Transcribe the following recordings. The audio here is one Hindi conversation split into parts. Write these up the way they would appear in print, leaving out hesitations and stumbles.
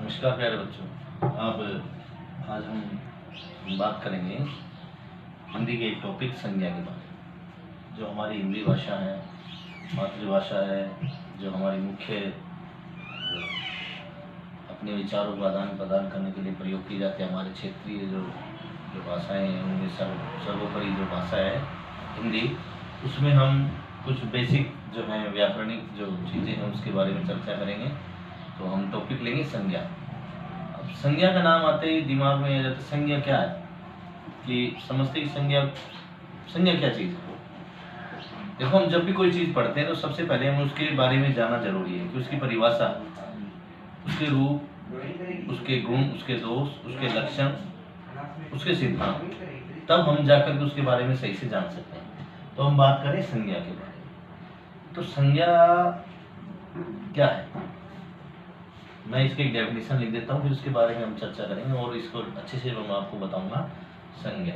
नमस्कार प्यारे बच्चों। अब आज हम बात करेंगे हिंदी के एक टॉपिक संज्ञा के बारे में। जो हमारी हिंदी भाषा है, मातृभाषा है, जो हमारी मुख्य जो अपने विचारों को आदान प्रदान करने के लिए प्रयोग की जाती है, हमारे क्षेत्रीय जो जो भाषाएँ हैं उनमें सर्वोपरि जो भाषा है हिंदी, उसमें हम कुछ बेसिक जो है व्याकरणिक जो चीज़ें हैं उसके बारे में चर्चा करेंगे। तो हम टॉपिक लेंगे संज्ञा। अब संज्ञा का नाम आते ही दिमाग में आ जाता है संज्ञा क्या है, कि समझते कि संज्ञा क्या चीज़ है। देखो, हम जब भी कोई चीज़ पढ़ते हैं तो सबसे पहले हमें उसके बारे में जानना जरूरी है कि उसकी परिभाषा, उसके रूप, उसके गुण, उसके दोष, उसके लक्षण, उसके सिद्धांत, तब हम जाकर के उसके बारे में सही से जान सकते हैं। तो हम बात करें संज्ञा के बारे में। तो संज्ञा क्या है, मैं इसकी एक डेफिनेशन लिख देता हूँ, फिर उसके बारे में हम चर्चा करेंगे और इसको अच्छे से मैं आपको बताऊंगा। संज्ञा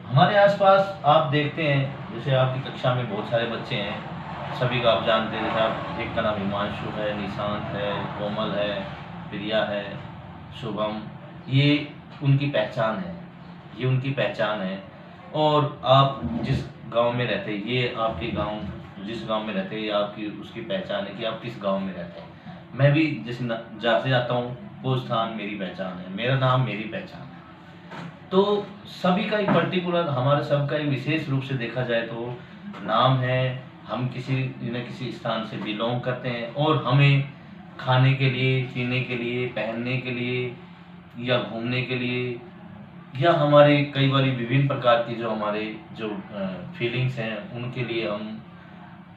हमारे आसपास आप देखते हैं, जैसे आपकी कक्षा में बहुत सारे बच्चे हैं, सभी का आप जानते हैं। जैसे आप एक का नाम हिमांशु है, निशांत है, कोमल है, प्रिया है, शुभम, ये उनकी पहचान है, ये उनकी पहचान है। और आप जिस गांव में रहते हैं, ये आपके गांव, जिस गांव में रहते हैं ये आपकी उसकी पहचान है कि आप किस गांव में रहते हैं। मैं भी जैसे जहाँ से जाता हूँ वो स्थान मेरी पहचान है, मेरा नाम मेरी पहचान है। तो सभी का एक पर्टिकुलर, हमारे सबका एक विशेष रूप से देखा जाए तो नाम है। हम किसी न किसी स्थान से बिलोंग करते हैं और हमें खाने के लिए, पीने के लिए, पहनने के लिए या घूमने के लिए, या हमारे कई बार विभिन्न प्रकार की जो हमारे जो फीलिंग्स हैं उनके लिए हम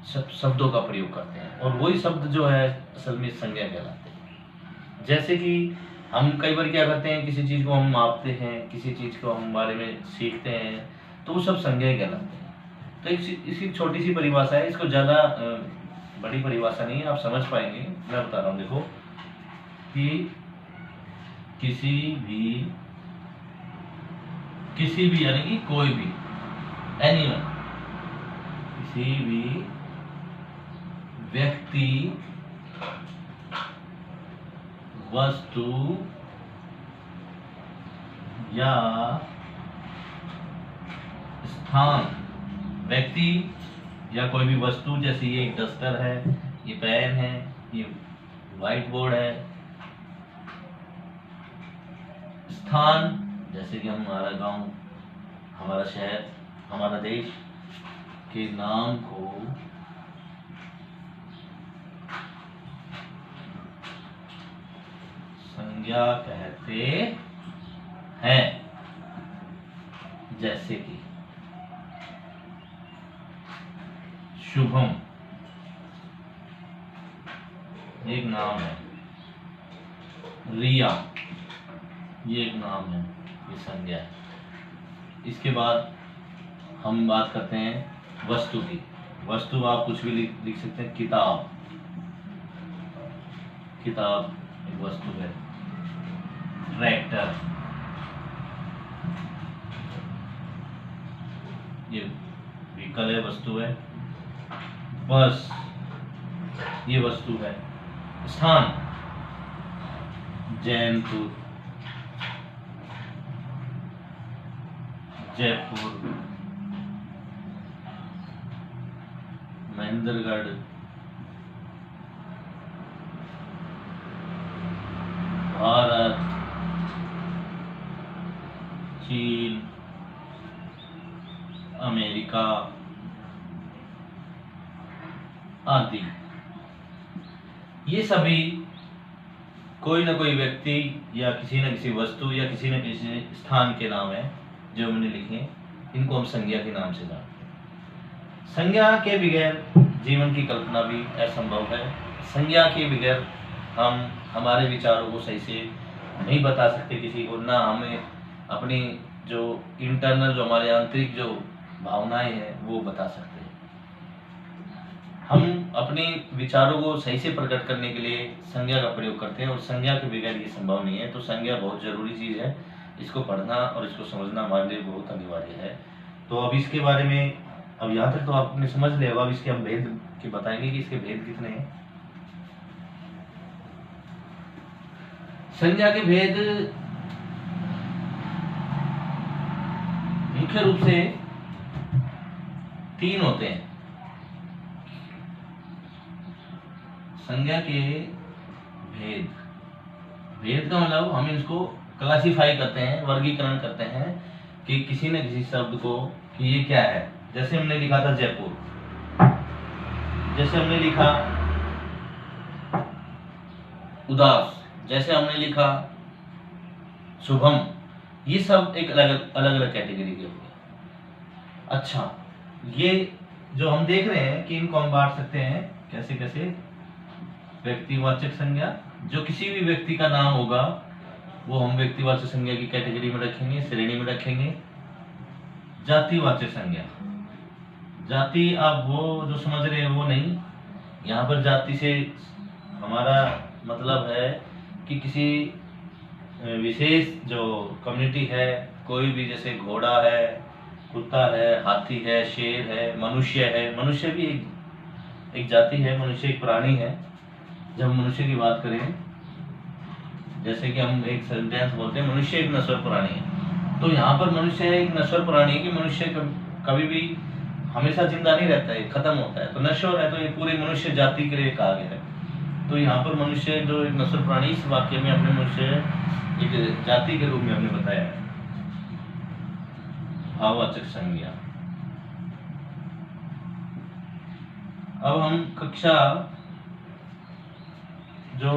शब्दों का प्रयोग करते हैं। और वही शब्द जो है असल में संज्ञा कहलाते हैं। जैसे कि हम कई बार क्या करते हैं, किसी चीज़ को हम मापते हैं, किसी चीज़ को हम बारे में सीखते हैं, तो वो सब संज्ञा कहलाते हैं। तो इसकी छोटी सी परिभाषा है, इसको ज़्यादा बड़ी परिभाषा नहीं है, आप समझ पाएंगे। मैं बता रहा हूँ, देखो कि किसी भी यानी कि कोई भी, एनीवन, किसी भी व्यक्ति, वस्तु या स्थान, व्यक्ति या कोई भी वस्तु, जैसे ये एक डस्टर है, ये पेन है, ये व्हाइट बोर्ड है। स्थान जैसे कि हमारा गांव, हमारा शहर, हमारा देश के नाम को संज्ञा कहते हैं। जैसे कि शुभम एक नाम है, रिया ये एक नाम है, ये संज्ञा है। इसके बाद हम बात करते हैं वस्तु की। वस्तु आप कुछ भी लिख सकते हैं। किताब, किताब एक वस्तु है। ट्रैक्टर ये व्हीकल है, वस्तु है। बस ये वस्तु है। स्थान जैनपुर, जयपुर, महेंद्रगढ़, भारत, चीन, अमेरिका आदि। ये सभी कोई ना कोई व्यक्ति या किसी न किसी वस्तु या किसी न किसी स्थान के नाम है जो मैंने लिखे। इनको हम संज्ञा के नाम से जानते हैं। संज्ञा के बगैर जीवन की कल्पना भी असंभव है। संज्ञा के बगैर हम हमारे विचारों को सही से नहीं बता सकते किसी को, ना हमें अपनी जो इंटरनल, जो हमारे आंतरिक जो भावनाएं हैं वो बता सकते हैं। हम अपने विचारों को सही से प्रकट करने के लिए संज्ञा का प्रयोग करते हैं और संज्ञा के बगैर ये संभव नहीं है। तो संज्ञा बहुत जरूरी चीज़ है, इसको पढ़ना और इसको समझना हमारे लिए बहुत अनिवार्य है। तो अब इसके बारे में, अब यहाँ तक तो आपने समझ लिया, अब इसके हम भेद के बताएंगे कि इसके भेद कितने हैं। संज्ञा के भेद मुख्य रूप से 3 होते हैं। संज्ञा के भेद, भेद का मतलब हम इसको क्लासिफाई करते हैं, वर्गीकरण करते हैं कि किसी न किसी शब्द को कि ये क्या है। जैसे हमने लिखा था जयपुर, जैसे हमने लिखा उदास, जैसे हमने लिखा शुभम, ये सब एक अलग अलग कैटेगरी के हो गए। अच्छा, ये जो हम देख रहे हैं कि इनको हम बांट सकते हैं कैसे कैसे। व्यक्तिवाचक संज्ञा, जो किसी भी व्यक्ति का नाम होगा वो हम व्यक्तिवाचक संज्ञा की कैटेगरी में रखेंगे, श्रेणी में रखेंगे। जातिवाचक संज्ञा, जाति आप वो जो समझ रहे हैं वो नहीं, यहाँ पर जाति से हमारा मतलब है कि किसी विशेष जो कम्युनिटी है, कोई भी, जैसे घोड़ा है, कुत्ता है, हाथी है, शेर है, मनुष्य है। मनुष्य भी एक जाति है, मनुष्य एक प्राणी है। जब हम मनुष्य की बात करें, जैसे कि हम एक सेंटेंस बोलते हैं मनुष्य एक नश्वर प्राणी है, तो यहाँ पर मनुष्य एक नश्वर प्राणी है कि मनुष्य कभी भी हमेशा जिंदा नहीं रहता है, खत्म होता है, तो नश्वर है, तो ये पूरी मनुष्य जाति के लिए कहा गया है। तो यहाँ पर मनुष्य जो एक नश्वर प्राणी, इस वाक्य में हमने मनुष्य एक जाति के रूप में हमने बताया है। भाववाचक संज्ञा। अब हम कक्षा जो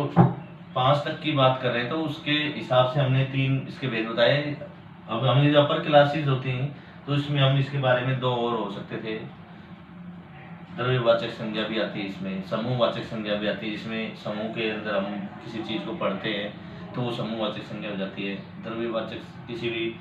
5 तक की बात कर रहे हैं, तो उसके हिसाब से हमने 3 इसके भेद बताए। अब हमारी जो अपर क्लासेस होती हैं तो इसमें हम इसके बारे में 2 और हो सकते थे। द्रव्यवाचक संज्ञा भी आती है इसमें, समूहवाचक संज्ञा भी आती है, जिसमें समूह के अंदर हम किसी चीज को पढ़ते हैं तो वो समूहवाचक संज्ञा हो जाती है। द्रव्यवाचक, किसी भी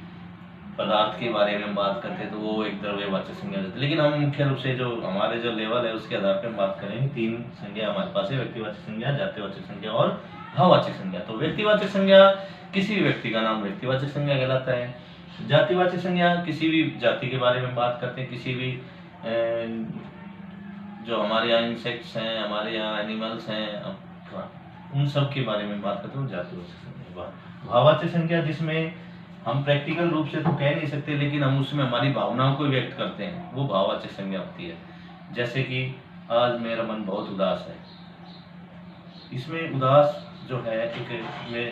पदार्थ के बारे में हम बात करते हैं तो वो एक द्रव्यवाचक संज्ञा हो जाती है। लेकिन हम मुख्य रूप से जो हमारे जो लेवल है उसके आधार पर हम बात करेंगे। 3 संज्ञा हमारे पास है, व्यक्तिवाचक संज्ञा, जातिवाचक संज्ञा और भाववाचक संज्ञा। तो व्यक्तिवाचक संज्ञा, किसी भी व्यक्ति का नाम व्यक्तिवाचक संज्ञा कहलाता है। जातिवाचक संज्ञा, किसी भी जाति के बारे में बात करते हैं, किसी भी जो हमारे यहाँ इंसेक्ट्स हैं, हमारे यहाँ एनिमल्स हैं, उन सब के बारे में बात करते हैं, जातिवाचक संज्ञा। भाववाचक संज्ञा, जिसमें हम प्रैक्टिकल रूप से तो कह नहीं सकते, लेकिन हम उसमें हमारी भावनाओं को व्यक्त करते हैं, वो भाववाचक संज्ञा होती है। जैसे कि आज मेरा मन बहुत उदास है, इसमें उदास जो है एक ये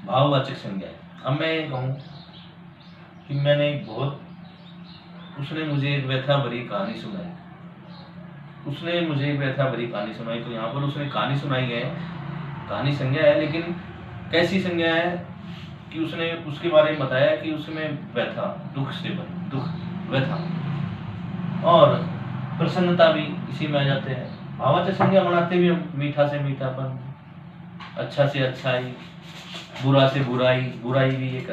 भाववाचक संज्ञा है। अब मैं कहूँ कि मैंने उसने मुझे एक व्यथा भरी कहानी सुनाई, उसने मुझे एक व्यथा भरी कहानी सुनाई, तो यहाँ पर उसने कहानी सुनाई है, कहानी संज्ञा है, लेकिन कैसी संज्ञा है कि उसने उसके बारे में बताया कि उसमें व्यथा, दुख से बनी, दुख, व्यथा और प्रसन्नता भी इसी में आ जाते हैं। भाववाचक संज्ञा बनाते भी हम मीठा से मीठापन, अच्छा से अच्छाई, बुरा से बुराई, बुराई भी एक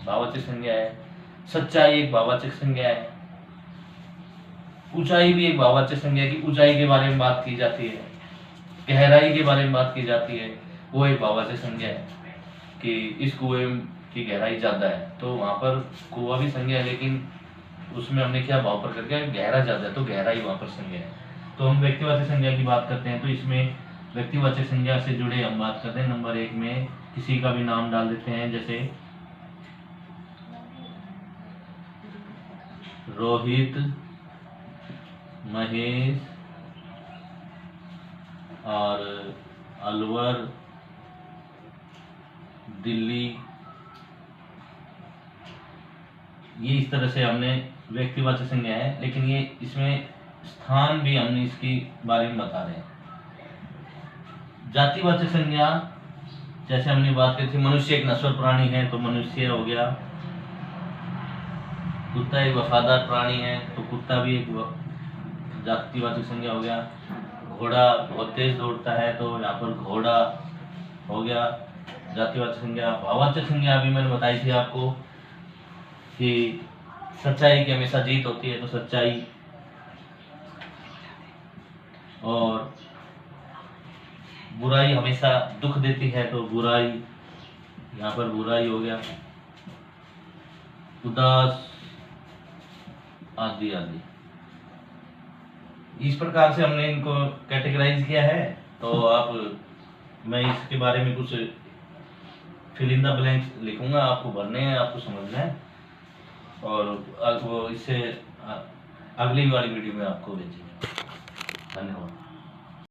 भाववाचक संज्ञा है। सच्चाई एक भाववाचक संज्ञा है। ऊंचाई भी एक भाववाचक संज्ञा की, ऊंचाई के बारे में बात की जाती है। गहराई के बारे में बात की जाती है, वो एक भाववाचक संज्ञा है कि इस कुएं की गहराई ज्यादा है, तो वहां पर कुआं भी संज्ञा है, लेकिन उसमें हमने क्या भाव प्रकट किया, गहरा ज्यादा है, तो गहराई वहां पर संज्ञा है। तो हम व्यक्तिवाचक संज्ञा की बात करते हैं, तो इसमें व्यक्तिवाचक संज्ञा से जुड़े हम बात करते हैं। नंबर 1 में किसी का भी नाम डाल देते हैं, जैसे रोहित, महेश और अलवर, दिल्ली, ये इस तरह से हमने व्यक्तिवाचक संज्ञा है, लेकिन ये इसमें स्थान भी हमने इसकी बारे में बता रहे हैं। जातिवाचक संज्ञा, जैसे हमने बात की थी मनुष्य एक नश्वर प्राणी है, तो मनुष्य हो गया। कुत्ता एक वफादार प्राणी है, तो कुत्ता भी एक जातिवाचक संज्ञा हो गया। घोड़ा बहुत तेज दौड़ता है, तो यहाँ पर घोड़ा हो गया जातिवाचक संज्ञा। भाववाचक संज्ञा अभी मैंने बताई थी आपको कि सच्चाई की हमेशा जीत होती है, तो सच्चाई, और बुराई हमेशा दुख देती है, तो बुराई, यहाँ पर बुराई हो गया। उदास आदि आदि, इस प्रकार से हमने इनको कैटेगराइज किया है। तो आप, मैं इसके बारे में कुछ फिल इन द ब्लैंक्स लिखूंगा, आपको भरने हैं, आपको समझना है। और वो इससे अगली वाली वीडियो में आपको भेजेंगे। धन्यवाद।